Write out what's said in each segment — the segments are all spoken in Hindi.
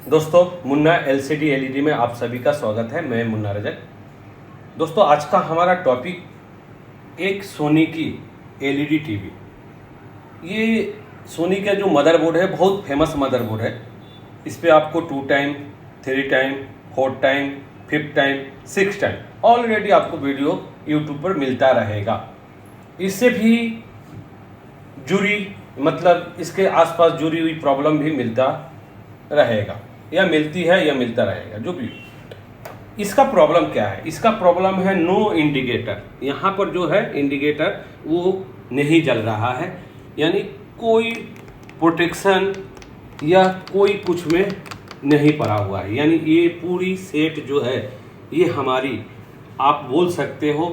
दोस्तों, मुन्ना एलसीडी एलईडी में आप सभी का स्वागत है। मैं मुन्ना रजक। दोस्तों, आज का हमारा टॉपिक एक सोनी की एलईडी टीवी। ये सोनी का जो मदरबोर्ड है बहुत फेमस मदरबोर्ड है। इस पे आपको 2 time, 3 time, 4 time, 5 time, 6 time already आपको वीडियो यूट्यूब पर मिलता रहेगा। इससे भी जुड़ी मतलब इसके आसपास जुड़ी हुई प्रॉब्लम भी मिलता रहेगा या मिलती है या मिलता रहेगा। जो भी इसका प्रॉब्लम क्या है, इसका प्रॉब्लम है नो इंडिकेटर। यहाँ पर जो है इंडिकेटर वो नहीं जल रहा है, यानी कोई प्रोटेक्शन या कोई कुछ में नहीं पड़ा हुआ है। यानी ये पूरी सेट जो है ये हमारी आप बोल सकते हो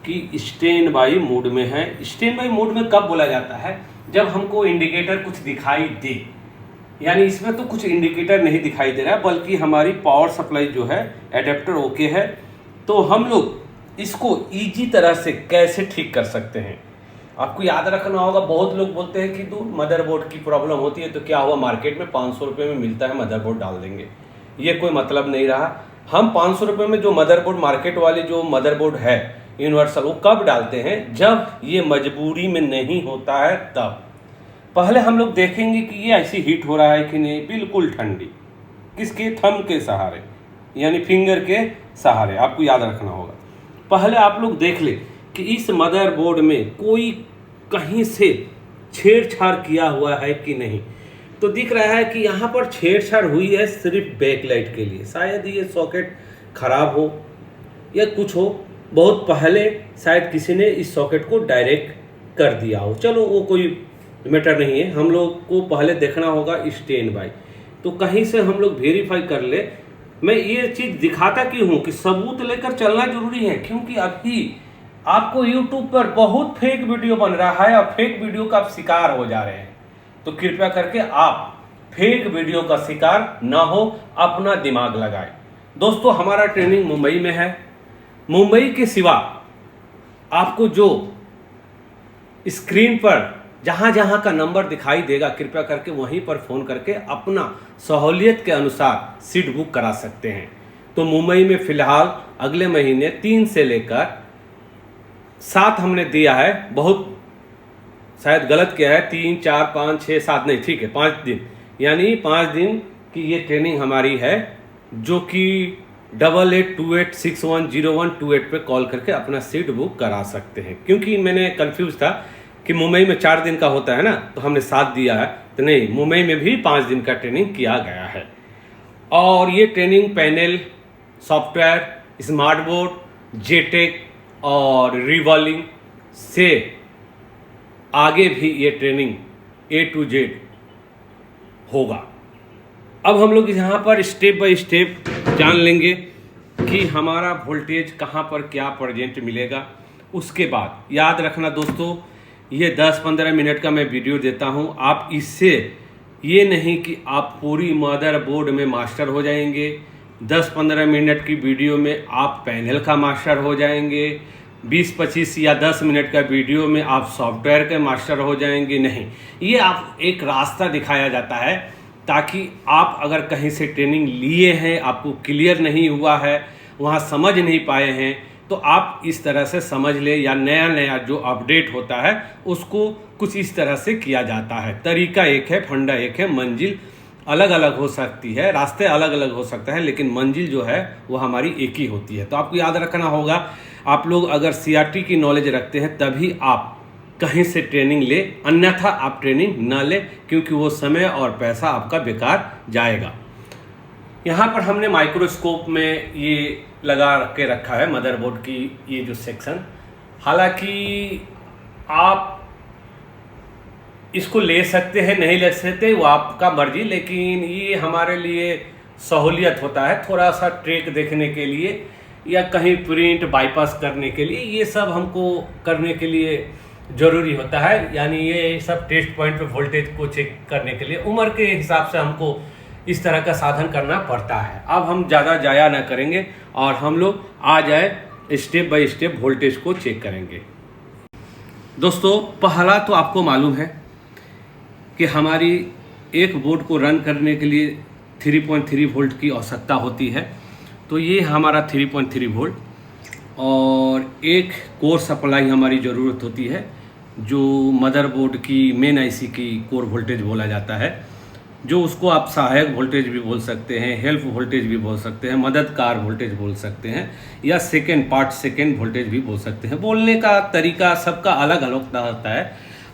कि स्टैंड बाई मोड में है। स्टैंड बाई मोड में कब बोला जाता है? जब हमको इंडिकेटर कुछ दिखाई दे, यानी इसमें तो कुछ इंडिकेटर नहीं दिखाई दे रहा है बल्कि हमारी पावर सप्लाई जो है एडेप्टर ओके है। तो हम लोग इसको इजी तरह से कैसे ठीक कर सकते हैं, आपको याद रखना होगा। बहुत लोग बोलते हैं कि तो मदरबोर्ड की प्रॉब्लम होती है तो क्या हुआ, मार्केट में 500 रुपये में मिलता है, मदरबोर्ड डाल देंगे। ये कोई मतलब नहीं रहा। हम 500 रुपये में जो मदरबोर्ड मार्केट वाली जो मदरबोर्ड है यूनिवर्सल, वो कब डालते हैं? जब ये मजबूरी में नहीं होता है तब। पहले हम लोग देखेंगे कि ये ऐसी हीट हो रहा है कि नहीं, बिल्कुल ठंडी, किसके थंब के सहारे यानी फिंगर के सहारे। आपको याद रखना होगा। पहले आप लोग देख ले कि इस मदरबोर्ड में कोई कहीं से छेड़छाड़ किया हुआ है कि नहीं। तो दिख रहा है कि यहाँ पर छेड़छाड़ हुई है सिर्फ बैकलाइट के लिए। शायद ये सॉकेट खराब हो या कुछ हो, बहुत पहले शायद किसी ने इस सॉकेट को डायरेक्ट कर दिया हो। चलो वो कोई मैटर नहीं है, हम लोग को पहले देखना होगा स्टैंड बाई। तो कहीं से हम लोग वेरीफाई कर ले। मैं ये चीज़ दिखाता क्यों हूँ कि सबूत लेकर चलना जरूरी है, क्योंकि अभी आपको यूट्यूब पर बहुत फेक वीडियो बन रहा है और फेक वीडियो का आप शिकार हो जा रहे हैं। तो कृपया करके आप फेक वीडियो का शिकार ना हो, अपना दिमाग लगाए। दोस्तों, हमारा ट्रेनिंग मुंबई में है। मुंबई के सिवा आपको जो स्क्रीन पर जहां जहां का नंबर दिखाई देगा, कृपया करके वहीं पर फ़ोन करके अपना सहूलियत के अनुसार सीट बुक करा सकते हैं। तो मुंबई में फ़िलहाल अगले महीने 3 से लेकर 7 हमने दिया है। बहुत शायद गलत किया है, 3, 4, 5, 6, 7 नहीं, ठीक है 5 दिन, यानी 5 दिन की ये ट्रेनिंग हमारी है, जो कि 8828610128 पे कॉल करके अपना सीट बुक करा सकते हैं। क्योंकि मैंने कंफ्यूज था कि मुंबई में 4 दिन का होता है ना, तो हमने 7 दिया है। तो नहीं, मुंबई में भी 5 दिन का ट्रेनिंग किया गया है। और ये training panel, software, smart board, जेटेक और रिवॉल्विंग से आगे भी ये ट्रेनिंग A to Z होगा। अब हम लोग यहाँ पर स्टेप बाय स्टेप जान लेंगे कि हमारा वोल्टेज कहाँ पर क्या प्रेजेंट मिलेगा। उसके बाद याद रखना दोस्तों, ये 10-15 मिनट का मैं वीडियो देता हूँ। आप इससे ये नहीं कि आप पूरी मदरबोर्ड में मास्टर हो जाएंगे। 10-15 मिनट की वीडियो में आप पैनल का मास्टर हो जाएंगे। 20-25 या 10 मिनट का वीडियो में आप सॉफ्टवेयर के मास्टर हो जाएंगे। नहीं, ये आप एक रास्ता दिखाया जाता है ताकि आप अगर कहीं से ट्रेनिंग लिए हैं, आपको क्लियर नहीं हुआ है, वहाँ समझ नहीं पाए हैं, तो आप इस तरह से समझ ले। या नया नया जो अपडेट होता है उसको कुछ इस तरह से किया जाता है। तरीका एक है, फंडा एक है, मंजिल अलग अलग हो सकती है, रास्ते अलग अलग हो सकते हैं, लेकिन मंजिल जो है वो हमारी एक ही होती है। तो आपको याद रखना होगा, आप लोग अगर CRT की नॉलेज रखते हैं तभी आप कहीं से ट्रेनिंग ले, अन्यथा आप ट्रेनिंग ना ले, क्योंकि वो समय और पैसा आपका बेकार जाएगा। यहाँ पर हमने माइक्रोस्कोप में ये लगा के रखा है मदरबोर्ड की ये जो सेक्शन। हालांकि आप इसको ले सकते हैं, नहीं ले सकते, वो आपका मर्जी, लेकिन ये हमारे लिए सहूलियत होता है थोड़ा सा ट्रैक देखने के लिए या कहीं प्रिंट बाईपास करने के लिए। ये सब हमको करने के लिए ज़रूरी होता है, यानी ये सब टेस्ट पॉइंट पे वोल्टेज को चेक करने के लिए उम्र के हिसाब से हमको इस तरह का साधन करना पड़ता है। अब हम ज़्यादा जाया ना करेंगे और हम लोग आ जाए स्टेप बाय स्टेप वोल्टेज को चेक करेंगे। दोस्तों, पहला तो आपको मालूम है कि हमारी एक बोर्ड को रन करने के लिए 3.3 वोल्ट की आवश्यकता होती है। तो ये हमारा 3.3 वोल्ट, और एक कोर सप्लाई हमारी ज़रूरत होती है, जो मदरबोर्ड की मेन आईसी की कोर वोल्टेज बोला जाता है, जो उसको आप सहायक वोल्टेज भी बोल सकते हैं, हेल्प वोल्टेज भी बोल सकते हैं, मददगार वोल्टेज बोल सकते हैं, या सेकेंड वोल्टेज भी बोल सकते हैं। बोलने का तरीका सबका अलग अलग होता है,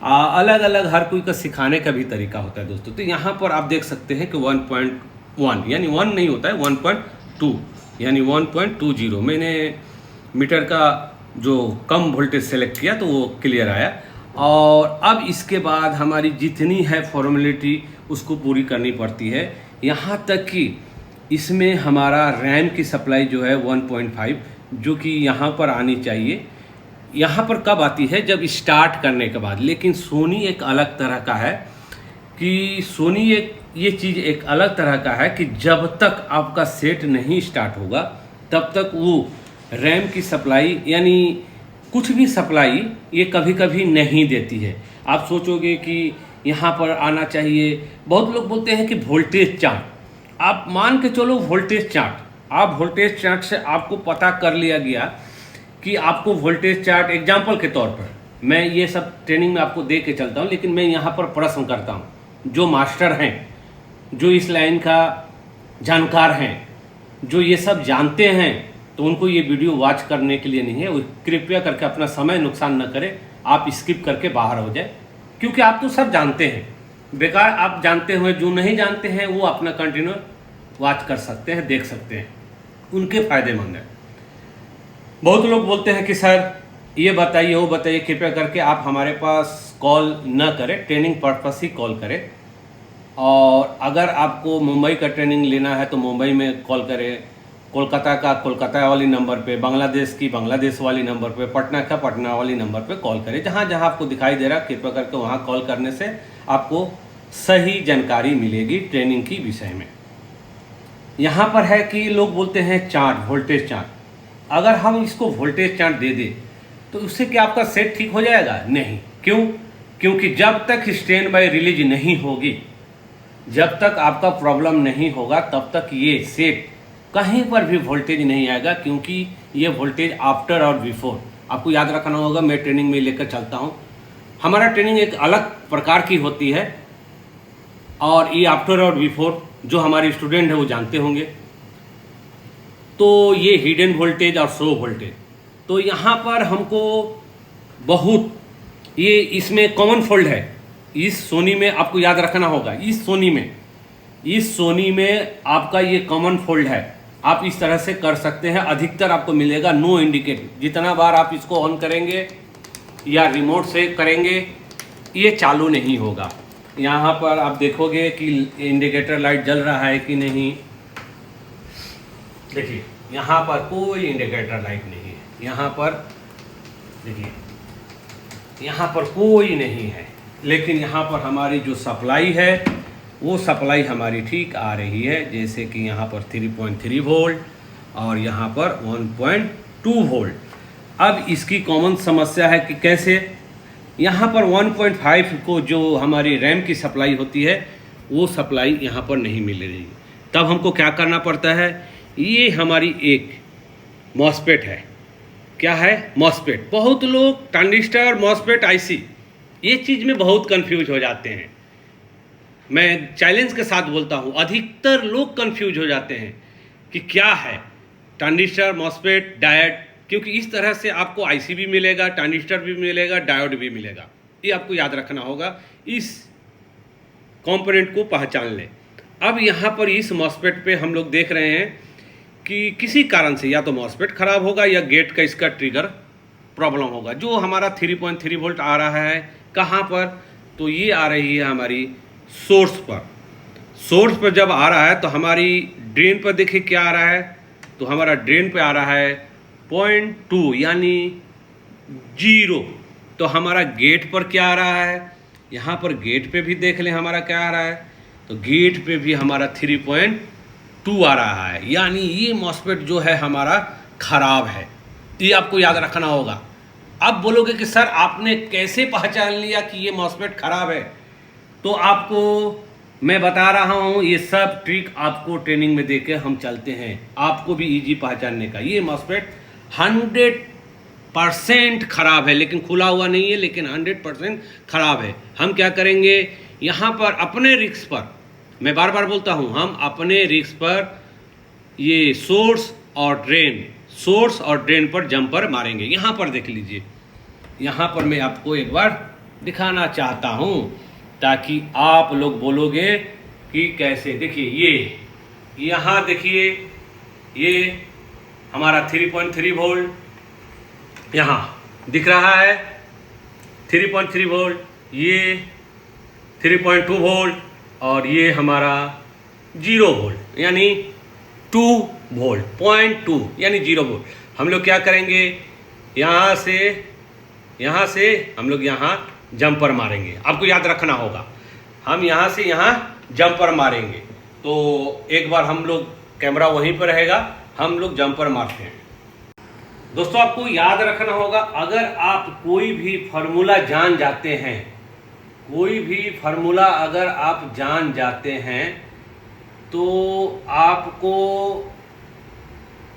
अलग अलग हर कोई का सिखाने का भी तरीका होता है दोस्तों। तो यहाँ पर आप देख सकते हैं कि 1.1 यानी 1 नहीं होता है, 1.2 यानी 1.20 मैंने मीटर का जो कम वोल्टेज सेलेक्ट किया तो वो क्लियर आया। और अब इसके बाद हमारी जितनी है फॉर्मेलिटी उसको पूरी करनी पड़ती है, यहाँ तक कि इसमें हमारा रैम की सप्लाई जो है 1.5 जो कि यहाँ पर आनी चाहिए। यहाँ पर कब आती है? जब स्टार्ट करने के बाद। लेकिन सोनी एक अलग तरह का है कि सोनी ये चीज़ एक अलग तरह का है कि जब तक आपका सेट नहीं स्टार्ट होगा तब तक वो रैम की सप्लाई यानी कुछ भी सप्लाई ये कभी कभी नहीं देती है। आप सोचोगे कि यहाँ पर आना चाहिए, बहुत लोग बोलते हैं कि वोल्टेज चार्ट। आप मान के चलो वोल्टेज चार्ट, आप वोल्टेज चार्ट से आपको पता कर लिया गया कि आपको वोल्टेज चार्ट, एग्जाम्पल के तौर पर मैं ये सब ट्रेनिंग में आपको दे के चलता हूँ, लेकिन मैं यहाँ पर प्रश्न करता हूँ, जो मास्टर हैं, जो इस लाइन का जानकार हैं, जो ये सब जानते हैं, तो उनको ये वीडियो वॉच करने के लिए नहीं है। कृपया करके अपना समय नुकसान न करें, आप स्किप करके बाहर हो जाए, क्योंकि आप तो सब जानते हैं। बेकार आप जानते हुए जो नहीं जानते हैं वो अपना कंटिन्यू वॉच कर सकते हैं, देख सकते हैं, उनके फ़ायदेमंद है। बहुत लोग बोलते हैं कि सर ये बताइए वो बताइए, कृपया करके आप हमारे पास कॉल न करें, ट्रेनिंग पर्पस ही कॉल करें। और अगर आपको मुंबई का ट्रेनिंग लेना है तो मुंबई में कॉल करें, कोलकाता का कोलकाता वाली नंबर पे, बांग्लादेश की बांग्लादेश वाली नंबर पे, पटना का पटना वाली नंबर पे कॉल करें। जहाँ जहाँ आपको दिखाई दे रहा है कृपया करके वहाँ कॉल करने से आपको सही जानकारी मिलेगी ट्रेनिंग की विषय में। यहाँ पर है कि लोग बोलते हैं चार्ट, वोल्टेज चार्ट। अगर हम इसको वोल्टेज चार्ट दे दें तो उससे क्या आपका सेट ठीक हो जाएगा? नहीं। क्यों? क्योंकि जब तक स्टैंड बाय रिलीज नहीं होगी, जब तक आपका प्रॉब्लम नहीं होगा, तब तक ये सेट कहीं पर भी वोल्टेज नहीं आएगा, क्योंकि ये वोल्टेज आफ्टर और बिफोर आपको याद रखना होगा। मैं ट्रेनिंग में लेकर चलता हूँ, हमारा ट्रेनिंग एक अलग प्रकार की होती है, और ये आफ्टर और बिफोर जो हमारे स्टूडेंट हैं वो जानते होंगे। तो ये हिडन वोल्टेज और शो वोल्टेज, तो यहाँ पर हमको बहुत ये इसमें कॉमन फोल्ड है। इस सोनी में आपको याद रखना होगा, इस सोनी में आपका ये कॉमन फोल्ड है। आप इस तरह से कर सकते हैं। अधिकतर आपको मिलेगा नो इंडिकेटर। जितना बार आप इसको ऑन करेंगे या रिमोट से करेंगे ये चालू नहीं होगा। यहाँ पर आप देखोगे कि इंडिकेटर लाइट जल रहा है कि नहीं। देखिए यहाँ पर कोई इंडिकेटर लाइट नहीं है, यहाँ पर देखिए यहाँ पर कोई नहीं है। लेकिन यहाँ पर हमारी जो सप्लाई है वो सप्लाई हमारी ठीक आ रही है, जैसे कि यहाँ पर 3.3 वोल्ट और यहाँ पर 1.2 वोल्ट। अब इसकी कॉमन समस्या है कि कैसे यहाँ पर 1.5 को जो हमारी रैम की सप्लाई होती है वो सप्लाई यहाँ पर नहीं मिल रही है। तब हमको क्या करना पड़ता है? ये हमारी एक मॉसफेट है। क्या है? मॉसफेट। बहुत लोग ट्रांजिस्टर, मॉसफेट, आईसी ये चीज़ में बहुत कंफ्यूज हो जाते हैं। मैं चैलेंज के साथ बोलता हूँ, अधिकतर लोग कंफ्यूज हो जाते हैं कि क्या है ट्रांजिस्टर, मॉसफेट, डायोड, क्योंकि इस तरह से आपको आईसी भी मिलेगा, ट्रांजिस्टर भी मिलेगा, डायोड भी मिलेगा। ये आपको याद रखना होगा, इस कंपोनेंट को पहचान लें। अब यहाँ पर इस मॉसफेट पे हम लोग देख रहे हैं कि किसी कारण से या तो मॉसफेट खराब होगा या गेट का इसका ट्रिगर प्रॉब्लम होगा। जो हमारा 3.3 वोल्ट आ रहा है कहाँ पर? तो ये आ रही है हमारी सोर्स पर। सोर्स पर जब आ रहा है तो हमारी ड्रेन पर देखिए क्या आ रहा है, तो हमारा ड्रेन पे आ रहा है 0.2 यानी 0। तो हमारा गेट पर क्या आ रहा है? यहाँ पर गेट पे भी देख लें हमारा क्या आ रहा है, तो गेट पे भी हमारा 3.2 आ रहा है। यानी ये मॉसफेट जो है हमारा खराब है, ये आपको याद रखना होगा। अब बोलोगे कि सर आपने कैसे पहचान लिया कि ये मॉसफेट खराब है? तो आपको मैं बता रहा हूँ, ये सब ट्रिक आपको ट्रेनिंग में देके हम चलते हैं, आपको भी इजी पहचानने का। ये मॉस्फेट 100% खराब है, लेकिन खुला हुआ नहीं है, लेकिन 100% खराब है। हम क्या करेंगे, यहाँ पर अपने रिस्क पर, मैं बार बार बोलता हूँ, हम अपने रिस्क पर ये सोर्स और ड्रेन पर जंपर मारेंगे। यहाँ पर देख लीजिए, यहाँ पर मैं आपको एक बार दिखाना चाहता हूँ ताकि आप लोग बोलोगे कि कैसे। देखिए ये यहाँ देखिए, ये हमारा 3.3 वोल्ट यहाँ दिख रहा है, 3.3 वोल्ट, ये 3.2 वोल्ट और ये हमारा 0 वोल्ट यानी 2 वोल्ट, 0.2 यानी 0 वोल्ट। हम लोग क्या करेंगे, यहाँ से हम लोग यहाँ जंपर मारेंगे। आपको याद रखना होगा, हम यहाँ से यहाँ जंपर मारेंगे। तो एक बार हम लोग, कैमरा वहीं पर रहेगा, हम लोग जंपर मारते हैं। दोस्तों आपको याद रखना होगा, अगर आप कोई भी फार्मूला जान जाते हैं, कोई भी फार्मूला अगर आप जान जाते हैं तो आपको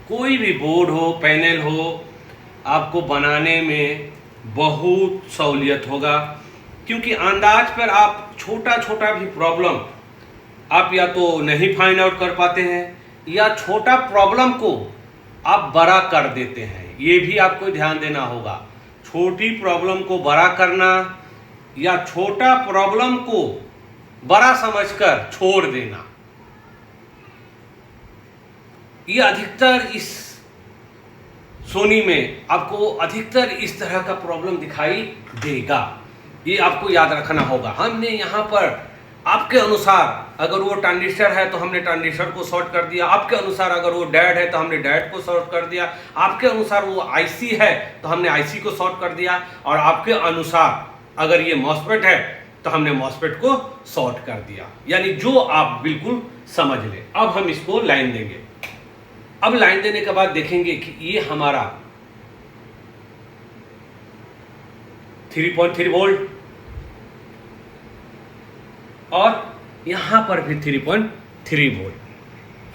कोई भी बोर्ड हो, पैनल हो, आपको बनाने में बहुत सहूलियत होगा। क्योंकि अंदाज पर आप छोटा छोटा भी प्रॉब्लम आप या तो नहीं फाइंड आउट कर पाते हैं, या छोटा प्रॉब्लम को आप बड़ा कर देते हैं। ये भी आपको ध्यान देना होगा, छोटी प्रॉब्लम को बड़ा करना या छोटा प्रॉब्लम को बड़ा समझकर छोड़ देना, ये अधिकतर इस सोनी में आपको अधिकतर इस तरह का प्रॉब्लम दिखाई देगा। ये आपको याद रखना होगा। हमने यहाँ पर आपके अनुसार, अगर वो ट्रांजिस्टर है तो हमने ट्रांजिस्टर को शॉर्ट कर दिया, आपके अनुसार अगर वो डैड है तो हमने डैड को शॉर्ट कर दिया, आपके अनुसार वो आईसी है तो हमने आईसी को शॉर्ट कर दिया, और आपके अनुसार अगर ये मॉस्फेट है तो हमने मॉस्फेट को शॉर्ट कर दिया। यानी जो आप बिल्कुल समझ लें। अब हम इसको लाइन देंगे। अब लाइन देने के बाद देखेंगे कि ये हमारा 3.3 वोल्ट और यहां पर भी 3.3 वोल्ट,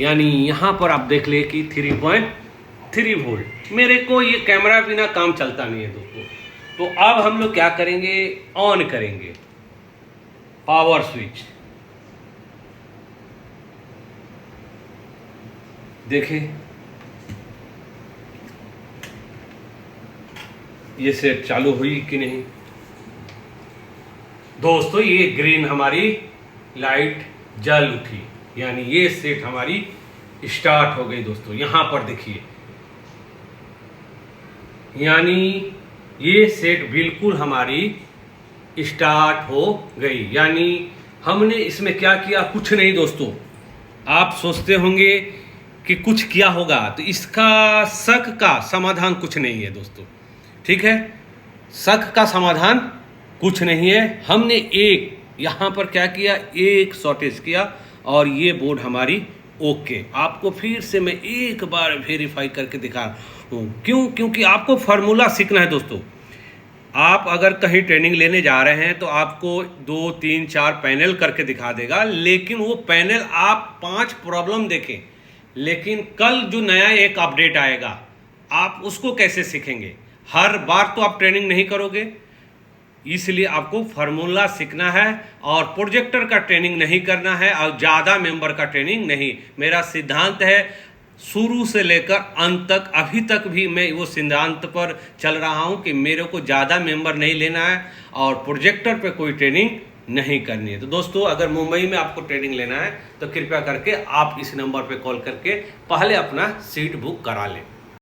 यानी यहां पर आप देख ले कि 3.3 वोल्ट। मेरे को ये कैमरा बिना काम चलता नहीं है दोस्तों। तो अब हम लोग क्या करेंगे, ऑन करेंगे पावर स्विच। देखें ये सेट चालू हुई कि नहीं। दोस्तों ये ग्रीन हमारी लाइट जल उठी, यानी ये सेट हमारी स्टार्ट हो गई। दोस्तों यहां पर देखिए, यानी ये सेट बिल्कुल हमारी स्टार्ट हो गई। यानी हमने इसमें क्या किया, कुछ नहीं दोस्तों। आप सोचते होंगे कि कुछ किया होगा, तो इसका शक का समाधान कुछ नहीं है दोस्तों, ठीक है। शक का समाधान कुछ नहीं है। हमने एक यहाँ पर क्या किया, एक शॉर्टेज किया और ये बोर्ड हमारी ओके। आपको फिर से मैं एक बार वेरीफाई करके दिखा हूँ, क्यों, क्योंकि आपको फार्मूला सीखना है दोस्तों। आप अगर कहीं ट्रेनिंग लेने जा रहे हैं तो आपको 2, 3, 4 पैनल करके दिखा देगा, लेकिन वो पैनल आप 5 प्रॉब्लम देखें, लेकिन कल जो नया एक अपडेट आएगा आप उसको कैसे सीखेंगे। हर बार तो आप ट्रेनिंग नहीं करोगे, इसलिए आपको फार्मूला सीखना है और प्रोजेक्टर का ट्रेनिंग नहीं करना है और ज़्यादा मेंबर का ट्रेनिंग नहीं। मेरा सिद्धांत है शुरू से लेकर अंत तक, अभी तक भी मैं वो सिद्धांत पर चल रहा हूँ कि मेरे को ज़्यादा मेंबर नहीं लेना है और प्रोजेक्टर पे कोई ट्रेनिंग नहीं करनी है। तो दोस्तों अगर मुंबई में आपको ट्रेनिंग लेना है तो कृपया करके आप इस नंबर पे कॉल करके पहले अपना सीट बुक करा लें।